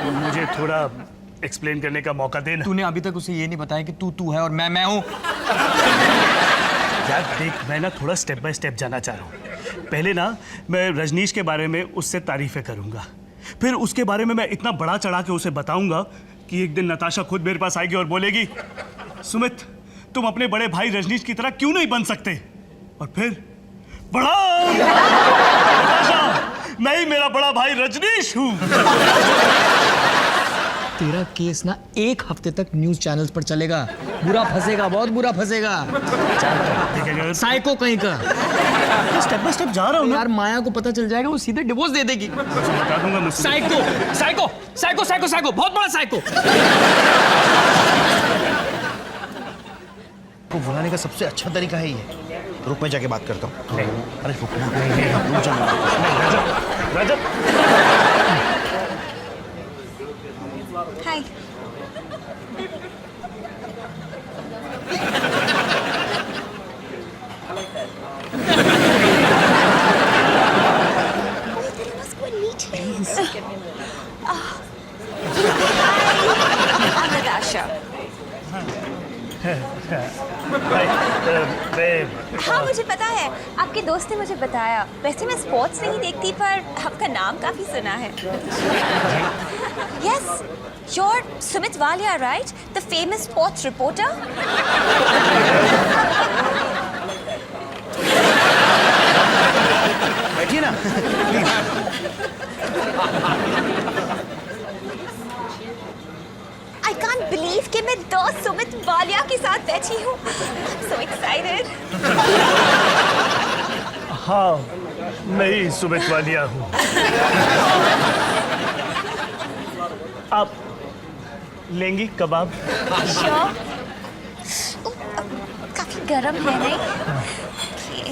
मुझे थोड़ा एक्सप्लेन करने का मौका देना। तूने अभी तक उसे ये नहीं बताया कि तू है और मैं हूँ। यार देख, मैं ना थोड़ा स्टेप बाय स्टेप जाना चाह रहा हूँ। पहले ना मैं रजनीश के बारे में उससे तारीफें करूँगा, फिर उसके बारे में मैं इतना बड़ा चढ़ा के उसे बताऊँगा कि एक दिन नताशा खुद मेरे पास आएगी और बोलेगी, सुमित तुम अपने बड़े भाई रजनीश की तरह क्यों नहीं बन सकते। और फिर बड़ा नताशा, मैं ही मेरा बड़ा भाई रजनीश हूँ। तेरा केस ना 1 हफ्ते तक न्यूज चैनल्स पर चलेगा। बुरा फंसेगा, बहुत बुरा फंसेगा। साइको कहीं का। स्टेप बाय स्टेप जा रहा हूँ यार, माया को पता चल जाएगा, वो सीधे डिवोर्स दे देगी। बता दूंगा मैं। Psycho psycho psycho psycho psycho, बहुत बड़ा साइको। को बुलाने का सबसे अच्छा तरीका है ये। रुक, मैं जाके बात करता हूँ। अरे रुक ना, रुक जा। रजत, हाय। हाँ मुझे पता है, आपके दोस्त ने मुझे बताया। वैसे मैं स्पोर्ट्स नहीं देखती, पर आपका नाम काफी सुना है। Yes, you're Sumit Walia, right? The famous sports reporter? बैठिए ना। I can't believe कि मैं दोस्त सुमित वालिया के साथ बैठी हूँ। I'm so excited. हाँ मैं ही सुमित वालिया हूँ। आप लेंगी कबाब? Sure. काफी गरम है नहीं? Okay.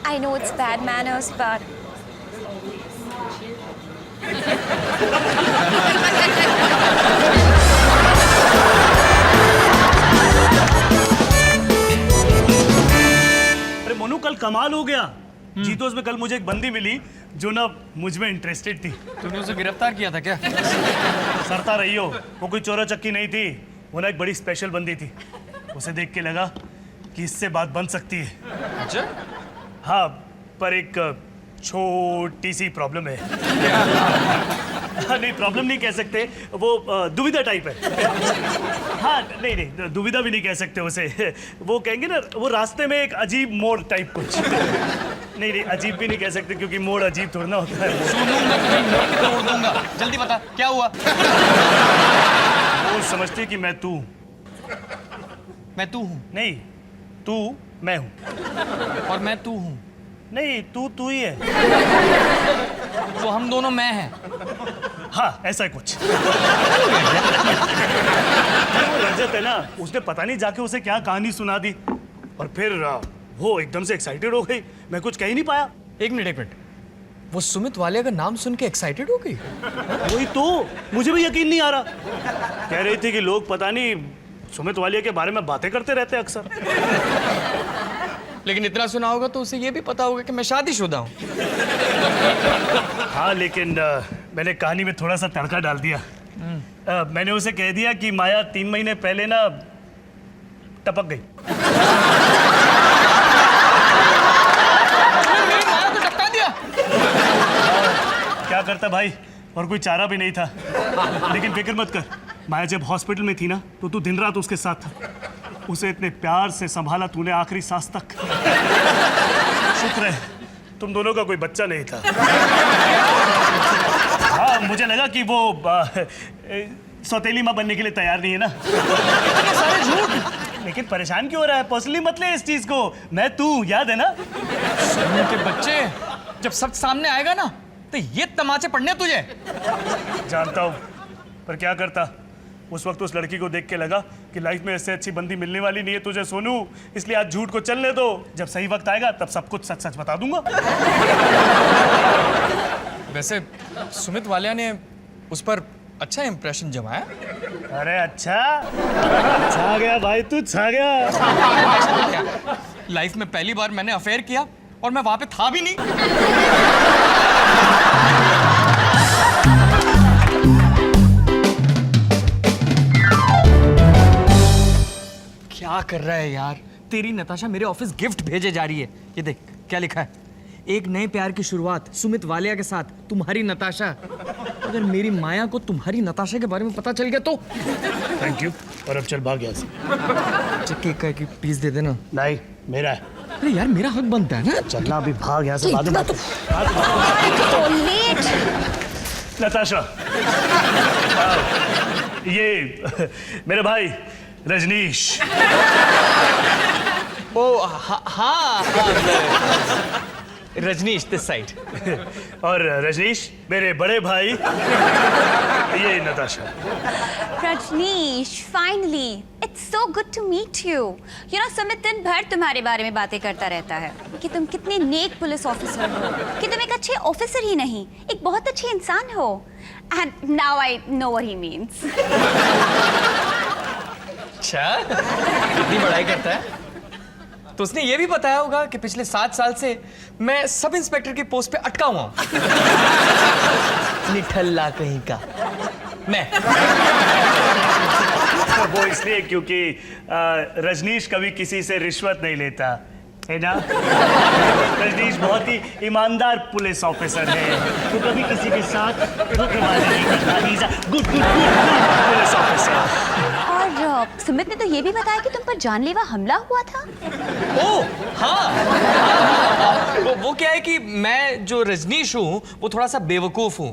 I know it's bad manners, but अरे मोनू, कल कमाल हो गया। जीतोस में कल मुझे एक बंदी मिली जो ना मुझ में इंटरेस्टेड थी। तूने उसे गिरफ्तार किया था क्या? सरता रही हो, वो कोई चोरा चक्की नहीं थी, वो ना एक बड़ी स्पेशल बंदी थी। उसे देख के लगा कि इससे बात बन सकती है। अच्छा? हाँ, पर एक छोटी सी प्रॉब्लम है। नहीं, प्रॉब्लम नहीं कह सकते, वो दुविधा टाइप है। हाँ नहीं, दुविधा भी नहीं कह सकते उसे। वो कहेंगे ना, वो रास्ते में एक अजीब मोड़ टाइप कुछ। नहीं, अजीब भी नहीं कह सकते क्योंकि मोड़ अजीब थोड़ा ना होता है। तोड़ दूंगा। जल्दी बता क्या हुआ? वो समझती कि मैं तू हूँ। नहीं, तू मैं हूँ। और मैं तू हूँ। नहीं, तू ही है। तो हम दोनों मैं हैं। हाँ, ऐसा कुछ। वो रजत है ना, उसने पता नहीं जाके उसे क्या कहानी सुना दी और फिर वो एकदम से एक्साइटेड हो गई। मैं कुछ कह ही नहीं पाया। एक मिनट, वो सुमित वालिया का नाम सुन के एक्साइटेड हो गई? वही तो, मुझे भी यकीन नहीं आ रहा। कह रही थी कि लोग पता नहीं सुमित वालिया के बारे में बातें करते रहते हैं अक्सर। लेकिन इतना सुना होगा तो उसे ये भी पता होगा कि मैं शादीशुदा हूँ। हाँ, लेकिन मैंने कहानी में थोड़ा सा तड़का डाल दिया। मैंने उसे कह दिया कि माया 3 महीने पहले ना टपक गई। माया को टपका दिया? क्या करता भाई, और कोई चारा भी नहीं था। लेकिन फिक्र मत कर, माया जब हॉस्पिटल में थी ना तो तू दिन रात उसके साथ था। उसे इतने प्यार से संभाला तूने आखिरी सांस तक। शुक्र है तुम दोनों का कोई बच्चा नहीं था। हाँ, मुझे लगा कि वो सौतेली माँ बनने के लिए तैयार नहीं है ना। सारे झूठ। लेकिन परेशान क्यों हो रहा है? पर्सनली मत ले इस चीज को। मैं तू, याद है ना? सोनू के बच्चे, जब सच सामने आएगा ना तो ये तमाचे पड़ने तुझे। जानता हूँ, पर क्या करता। उस वक्त उस लड़की को देख के लगा कि लाइफ में इससे अच्छी बंदी मिलने वाली नहीं है तुझे सोनू। इसलिए आज झूठ को चलने दो, जब सही वक्त आएगा तब सब कुछ सच सच बता दूंगा। वैसे सुमित वालिया ने उस पर अच्छा इंप्रेशन जमाया। अरे अच्छा, छा गया भाई, तू छा गया। लाइफ में पहली बार मैंने अफेयर किया और मैं वहां पे था भी नहीं। क्या कर रहा है यार? तेरी नताशा मेरे ऑफिस गिफ्ट भेजे जा रही है। ये देख क्या लिखा है, एक नए प्यार की शुरुआत सुमित वालिया के साथ, तुम्हारी नताशा। अगर मेरी माया को तुम्हारी नताशा के बारे में पता चल गया तो? थैंक यू, और अब चल भाग यहाँ से। अच्छा केक का एक पीस दे देना। नहीं, मेरा है। अरे यार मेरा हक बनता है ना। चलना, अभी भाग यहाँ से, बाद में बात। तो लेट। नताशा, ये मेरे भाई रजनीश। ओ हाँ, रजनीश दिस साइड। और रजनीश मेरे बड़े भाई, ये Natasha. Rajneesh, finally it's so good to meet you. You know Sumit दिन भर तुम्हारे बारे में बातें करता रहता है कि तुम कितने नेक पुलिस ऑफिसर हो, कि तुम एक अच्छे ऑफिसर ही नहीं, एक बहुत अच्छे इंसान हो। And now I know what he means. अच्छा, कितनी बड़ाई करता है। तो उसने ये भी बताया होगा कि पिछले 7 साल से मैं सब इंस्पेक्टर की पोस्ट पे अटका हुआ हूं। निठल्ला कहीं का मैं। वो इसलिए क्योंकि रजनीश कभी किसी से रिश्वत नहीं लेता है ना। रजनीश बहुत ही ईमानदार पुलिस ऑफिसर है, वो कभी किसी के साथ धोखेबाजी नहीं करता। Good police officer. और सुमित ने तो ये भी बताया कि तुम पर जानलेवा हमला हुआ था। ओ हाँ, वो क्या है कि मैं जो रजनीश हूँ वो थोड़ा सा बेवकूफ हूँ।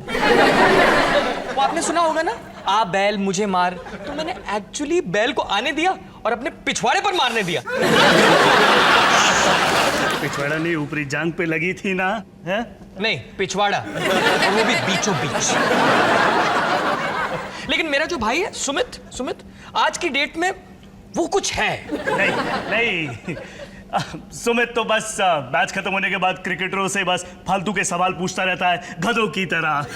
वो आपने सुना होगा ना, आ बैल मुझे मार। तो मैंने एक्चुअली बैल को आने दिया और अपने पिछवाड़े पर मारने दिया। पिछवाड़ा नहीं, ऊपरी जांग पे लगी थी ना, है? नहीं, पिछवाड़ा, और वो भी बीचों बीच। लेकिन मेरा जो भाई है सुमित आज की डेट में वो कुछ है। नहीं, सुमित तो बस मैच खत्म होने के बाद क्रिकेटरों से बस फालतू के सवाल पूछता रहता है, गधों की तरह।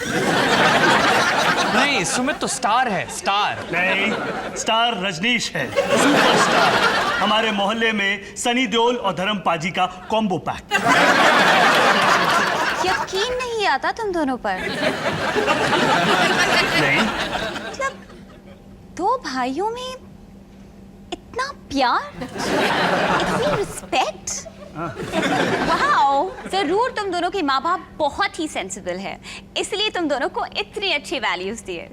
नहीं, सुमित तो स्टार है, स्टार। नहीं, स्टार रजनीश है, सुपरस्टार। हमारे मोहल्ले में सनी देओल और धर्म पाजी का कॉम्बो पैक। यकीन नहीं आता तुम दोनों पर। नहीं, मतलब दो भाइयों में इतना प्यार, इतनी रिस्पेक्ट। वाओ, जरूर तुम दोनों के माँ बाप बहुत ही सेंसिबल है, इसलिए तुम दोनों को इतनी अच्छी वैल्यूज दिए।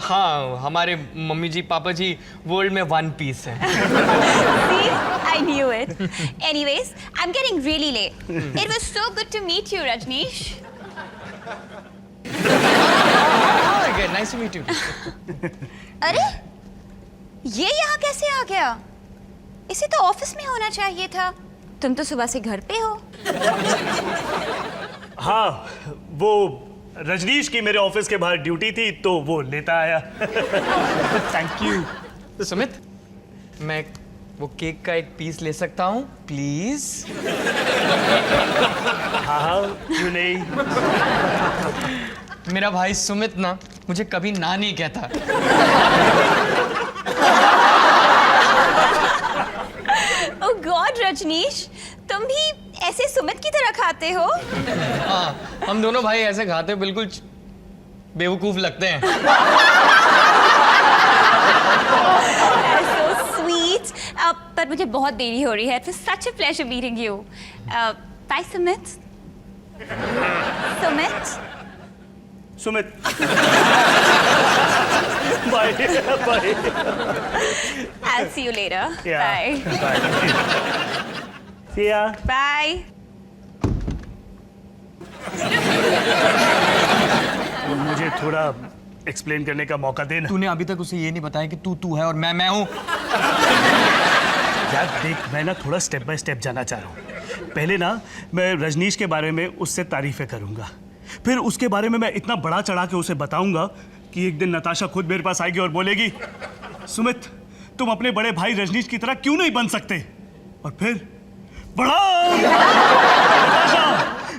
हाँ, हमारे मम्मी जी पापा जी वर्ल्ड में वन पीस है। See, I knew it. Anyways, I'm getting really late. It was so good to meet you, Rajneesh. Okay, nice to meet you. अरे, ये यहाँ कैसे आ गया? इसे तो ऑफिस में होना चाहिए था। तुम तो सुबह से घर पे हो। हाँ, वो रजनीश की मेरे ऑफिस के बाहर ड्यूटी थी तो वो लेता आया। Thank you. तो सुमित, मैं वो केक का एक पीस ले सकता हूँ प्लीज? हाँ, क्यों नहीं। मेरा भाई सुमित ना मुझे कभी ना नहीं कहता। ओह गॉड रजनीश, तुम भी ऐसे सुमित की तरह खाते हो? हाँ, हम दोनों भाई ऐसे खाते बिल्कुल बेवकूफ लगते हैं। So sweet. पर मुझे बहुत देरी हो रही है। It was such a pleasure meeting you. Bye Sumit. Sumit. Bye. Bye. I'll see you later. Yeah. Bye. Bye. See ya. Bye. मुझे थोड़ा एक्सप्लेन करने का मौका देना। तूने अभी तक उसे ये नहीं बताया कि तू है और मैं हूँ। यार देख, मैं ना थोड़ा स्टेप बाय स्टेप जाना चाह रहा हूँ। पहले ना मैं रजनीश के बारे में उससे तारीफें करूँगा, फिर उसके बारे में मैं इतना बड़ा चढ़ा के उसे बताऊँगा कि एक दिन नताशा खुद मेरे पास आएगी और बोलेगी, सुमित तुम अपने बड़े भाई रजनीश की तरह क्यों नहीं बन सकते? और फिर बड़ा नताशा,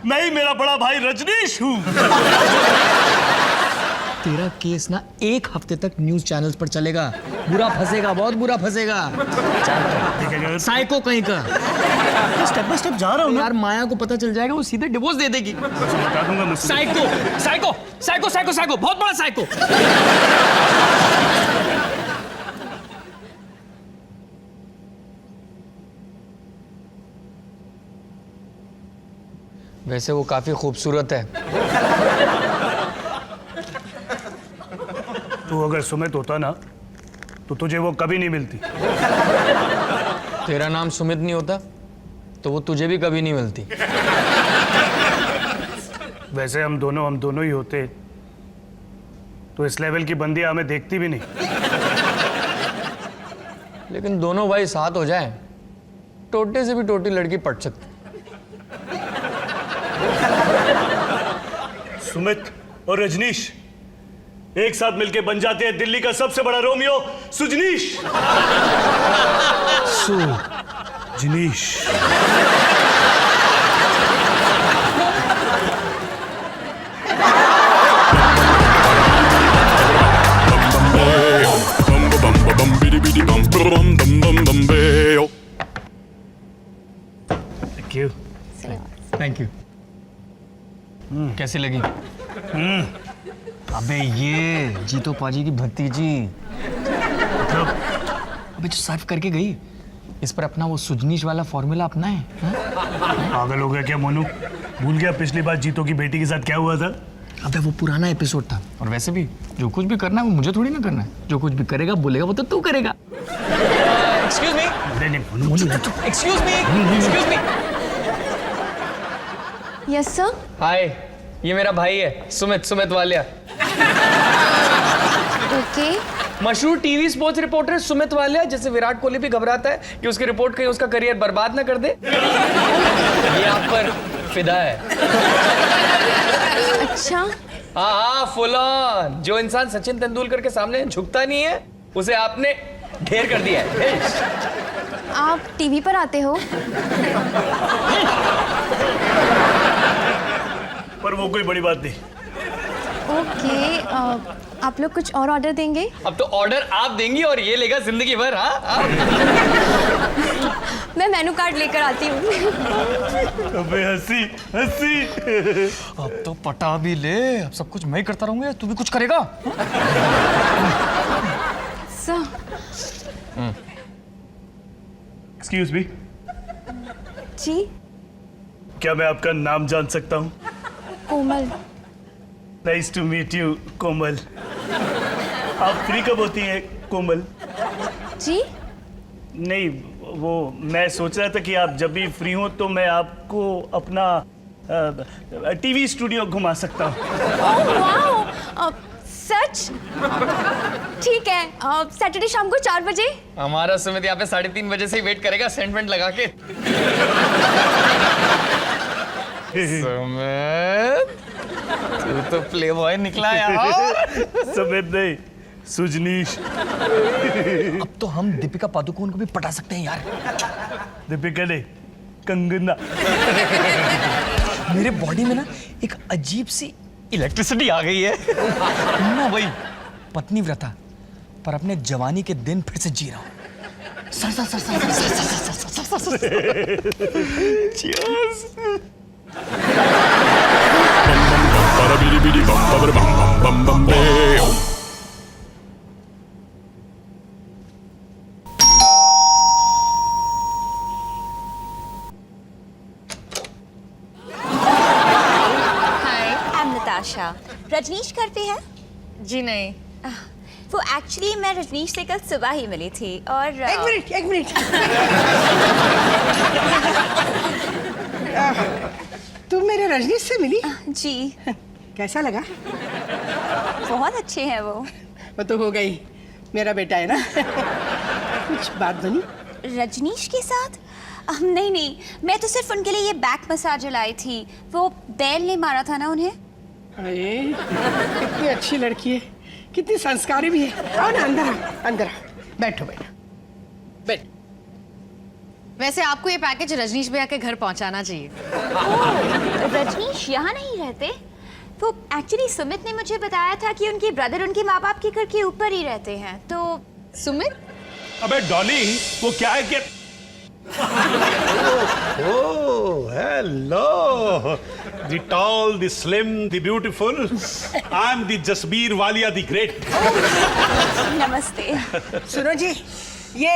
मैं ही मेरा बड़ा भाई रजनीश हूँ। तेरा केस ना 1 हफ्ते तक न्यूज चैनल्स पर चलेगा। बुरा फंसेगा, बहुत बुरा फंसेगा। ठीक है साइको कहीं का। स्टेप बाय स्टेप जा रहा हूँ ना। यार माया को पता चल जाएगा, वो सीधे डिवोर्स दे देगी। बता दूंगा मैं। Psycho psycho psycho psycho psycho, बहुत बड़ा साइको। वैसे वो काफी खूबसूरत है। तू अगर सुमित होता ना तो तुझे वो कभी नहीं मिलती। तेरा नाम सुमित नहीं होता तो वो तुझे भी कभी नहीं मिलती। वैसे हम दोनों ही होते तो इस लेवल की बंदियां हमें देखती भी नहीं। लेकिन दोनों भाई साथ हो जाएं, टोटे से भी टोटी लड़की पट सकती। सुमित और रजनीश एक साथ मिलके बन जाते हैं दिल्ली का सबसे बड़ा Romeo Sujnish. Jinish. Thank you. Thank you. कैसी लगी? अबे ये जीतो पाजी की भतीजी, अबे जो सर्व करके गई, इस पर अपना वो सुजनीश वाला फॉर्मूला अपना है। पागल हो गया क्या मोनू? भूल गया पिछली बार जीतो की बेटी के साथ क्या हुआ था? अबे वो पुराना एपिसोड था। और वैसे भी जो कुछ भी करना है वो मुझे थोड़ी ना करना है। जो कुछ भी करेगा बोलेगा वो तो तू करेगा। Excuse me. नहीं Monu excuse me. Excuse me. Yes sir. Hi, ये मेरा भाई है सुमित वालिया। ओके। मशहूर TV sports reporter Sumit Walia, जैसे विराट कोहली भी घबराता है कि उसकी रिपोर्ट कहीं उसका करियर बर्बाद ना कर दे, ये आप पर फिदा है। अच्छा। हाँ फुल ऑन। जो इंसान सचिन तेंदुलकर के सामने झुकता नहीं है उसे आपने ढेर कर दिया है। आप टीवी पर आते हो? पर वो कोई बड़ी बात नहीं। ओके। आप लोग कुछ और ऑर्डर देंगे? अब तो ऑर्डर आप देंगी और ये लेगा जिंदगी भर। हाँ मैं मेनू कार्ड लेकर आती हूँ। अबे हंसी हंसी। अब तो पटा भी ले। अब सब कुछ मैं ही करता रहूंगा, तू भी कुछ करेगा। सर। एक्सक्यूज मी, जी। क्या मैं आपका नाम जान सकता हूँ? कोमल। नाइस टू मीट यू कोमल। आप फ्री कब होती हैं कोमल? जी। नहीं वो मैं सोच रहा था कि आप जब भी फ्री हो तो मैं आपको अपना टीवी स्टूडियो घुमा सकता हूँ। ओह वाओ, सच? ठीक है, सैटरडे शाम को 4 बजे। हमारा सुमित यहाँ पे 3:30 बजे से ही वेट करेगा सेंटमेंट लगा के। सुमित, तू तो प्लेबॉय निकला यार। सुमित नहीं, सुजनीश। अब तो हम दीपिका पादुकोण को भी पटा सकते हैं यार। दीपिका नहीं, कंगना। मेरे बॉडी में ना एक अजीब सी इलेक्ट्रिसिटी आ गई है। ना वही पत्नी व्रता, पर अपने जवानी के दिन फिर से जी रहा हूँ। Cheers. नताशा। रजनीश करते हैं? जी नहीं। वो एक्चुअली मैं रजनीश से कल सुबह ही मिली थी और एक मिनट तुम मेरे रजनीश से मिली? जी। कैसा लगा? बहुत अच्छे हैं वो तो हो गई, मेरा बेटा है ना। कुछ बात बनी? रजनीश के साथ? नहीं, मैं तो सिर्फ उनके लिए ये बैक मसाज लाई थी। वो बैल ने मारा था ना उन्हें। अरे कितनी अच्छी लड़की है, कितनी संस्कारी भी है। आओ ना, अंदर आओ। बैठो। वैसे आपको ये पैकेज रजनीश भैया के घर पहुंचाना चाहिए। रजनीश यहाँ नहीं रहते, वो वो एक्चुअली सुमित ने मुझे बताया था कि उनके ब्रदर उनके माँ बाप के घर के ऊपर ही रहते हैं, तो सुमित, अबे डॉली, वो क्या है कि Oh, hello. The tall, the slim, the beautiful. I'm the Jasbir Walia, the great. नमस्ते। सुनो जी, ये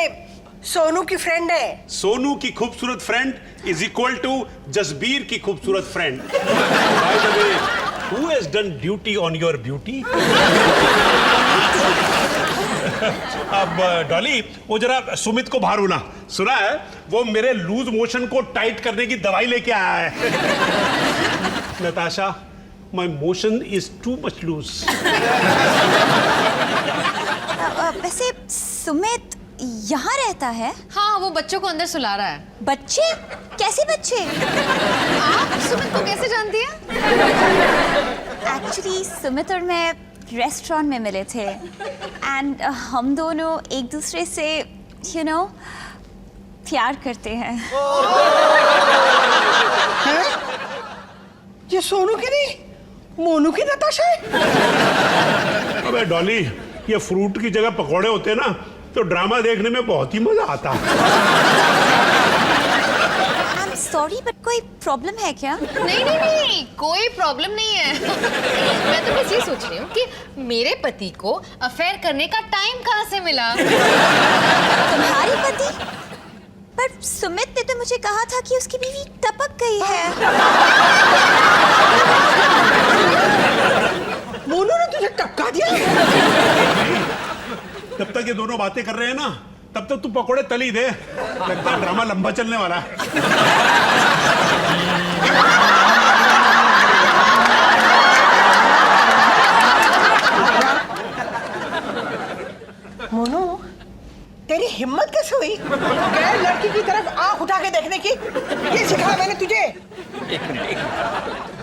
सोनू की फ्रेंड है। सोनू की खूबसूरत friend is equal to Jasbir की खूबसूरत friend. By the way, who has done duty on your beauty? अब डॉली, वो जरा सुमित को बाहर होना, सुना है वो मेरे लूज मोशन को टाइट करने की दवाई लेके आया है। Natasha, my motion is too much loose. वैसे सुमित यहाँ रहता है? हाँ, वो बच्चों को अंदर सुला रहा है। बच्चे? कैसे बच्चे? आप सुमित को कैसे जानती हैं? एक्चुअली सुमित और मैं रेस्टोरेंट में मिले थे एंड हम दोनों एक दूसरे से प्यार करते हैं। ये सोनू की नहीं, मोनू की नताशा है। अबे डॉली, ये फ्रूट की जगह पकौड़े होते ना तो ड्रामा देखने में बहुत ही मजा आता। आई एम सॉरी बट कोई प्रॉब्लम है क्या? नहीं, कोई प्रॉब्लम नहीं है। मैं तो बस ये सोच रही हूँ कि मेरे पति को अफेयर करने का टाइम कहाँ से मिला? तुम्हारे पति? पर सुमित ने तो मुझे कहा था कि उसकी बीवी टपक गई है। मोनू ने तुझे टपका दिया? जब तक ये दोनों बातें कर रहे हैं ना, तब तक तू पकोड़े तली दे। लगता है ड्रामा लंबा चलने वाला है। मोनू, तेरी हिम्मत कैसे हुई गैर लड़की की तरफ आंख उठा के देखने की? ये सिखाया मैंने तुझे।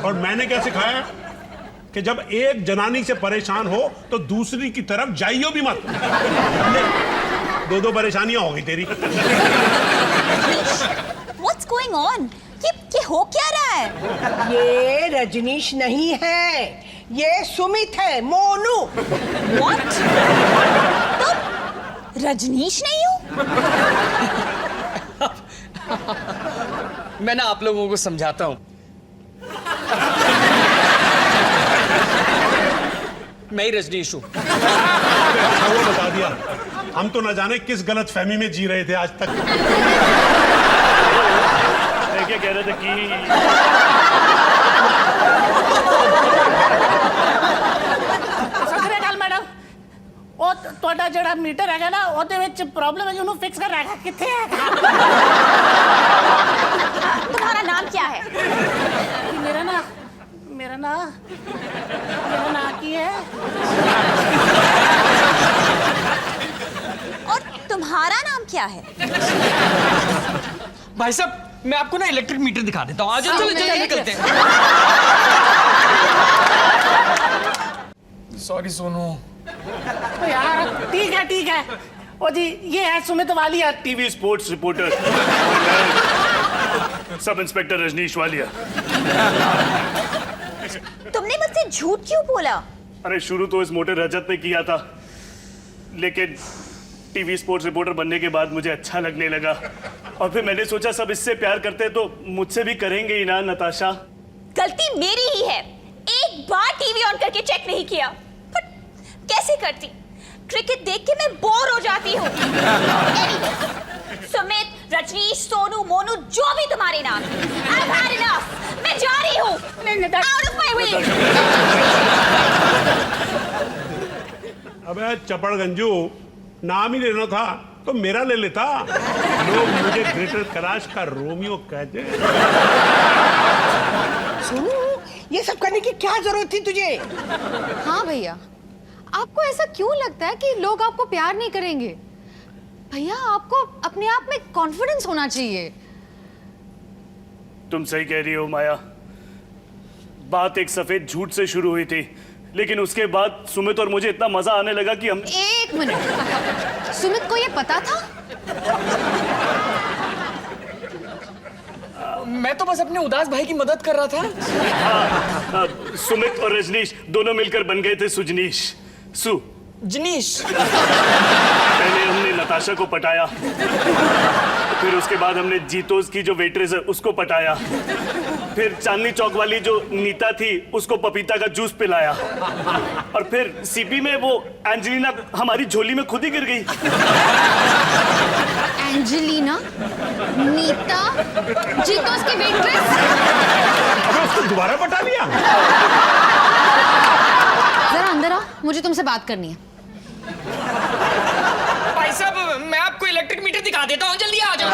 और मैंने क्या सिखाया कि जब एक जनानी से परेशान हो तो दूसरी की तरफ जाइयो भी मत। दो परेशानियां हो गई तेरी। What's going on? ये हो क्या रहा है? ये रजनीश नहीं है, ये सुमित है, मोनू। What? तो रजनीश नहीं हूँ? मैं ना आप लोगों को समझाता हूँ। मैं ही रजनीश हूँ। अच्छा वो बता दिया, हम तो न जाने किस गलत फहमी में जी रहे थे आज तक। क्या कह रहे थे कि ਸਤਿ ਸ਼੍ਰੀ ਅਕਾਲ ਮੈਡਮ। ਉਹ ਤੁਹਾਡਾ ਜਿਹੜਾ ਮੀਟਰ ਹੈਗਾ ਨਾ ਉਹਦੇ ਵਿੱਚ ਪ੍ਰੋਬਲਮ ਹੈ ਜੀ, ਉਹਨੂੰ ਫਿਕਸ ਕਰਨਾ ਹੈਗਾ। ਕਿੱਥੇ ਹੈਗਾ? तुम्हारा नाम क्या है? ਮੇਰਾ ਨਾਂ ਕੀ ਹੈ? और तुम्हारा नाम क्या है? भाई साहब, मैं आपको ना इलेक्ट्रिक मीटर दिखा देता हूँ। आज चलो निकलते हैं। सॉरी सोनू। ओ यार ठीक है। ओ जी ये है Sumit Walia, TV sports reporter sub inspector Rajneesh Walia. तुमने मुझसे झूठ क्यों बोला? अरे शुरू तो इस मोटे रजत ने किया था, लेकिन टीवी स्पोर्ट्स रिपोर्टर बनने के बाद मुझे अच्छा लगने लगा और फिर मैंने सोचा सब इससे प्यार करते तो मुझसे भी करेंगे ही ना नताशा। गलती मेरी ही है, एक बार टीवी ऑन करके चेक नहीं किया। पर कैसे करती? क्रिकेट देख के मैं बोर हो जाती हूँ। सुमित, रजनीश, सोनू, मोनू, जो भी तुम्हारे नाम, I've had enough. मैं जा रही हूँ। Out of my way. अबे चपड़गंजू, नाम ही लेना था तो मेरा ले लेता। लोग मुझे ग्रेटर कैलाश का रोमियो कहते। सोनू, ये सब करने की क्या जरूरत थी तुझे? हाँ भैया, आपको ऐसा क्यों लगता है कि लोग आपको प्यार नहीं करेंगे? भैया, आपको अपने आप में कॉन्फिडेंस होना चाहिए। तुम सही कह रही हो माया, बात एक सफेद झूठ से शुरू हुई थी, लेकिन उसके बाद सुमित और मुझे इतना मजा आने लगा कि हम। एक मिनट, सुमित को ये पता था? मैं तो बस अपने उदास भाई की मदद कर रहा था। सुमित और रजनीश दोनों मिलकर बन गए थे सुजनीश। सु जनीश। पहले हमने नताशा को पटाया, फिर उसके बाद हमने जीतोस की जो वेट्रेस है उसको पटाया, फिर चांदनी चौक वाली जो नीता थी उसको पपीता का जूस पिलाया, और फिर सीपी में वो एंजेलिना हमारी झोली में खुद ही गिर गई। एंजेलिना, नीता, जीतोस की वेट्रेस। अबे उसको दोबारा पटा लिया। जरा अंदर आओ, मुझे तुमसे बात करनी है। भाई साहब मैं आपको इलेक्ट्रिक मीटर दिखा देता हूँ, जल्दी आ जाओ।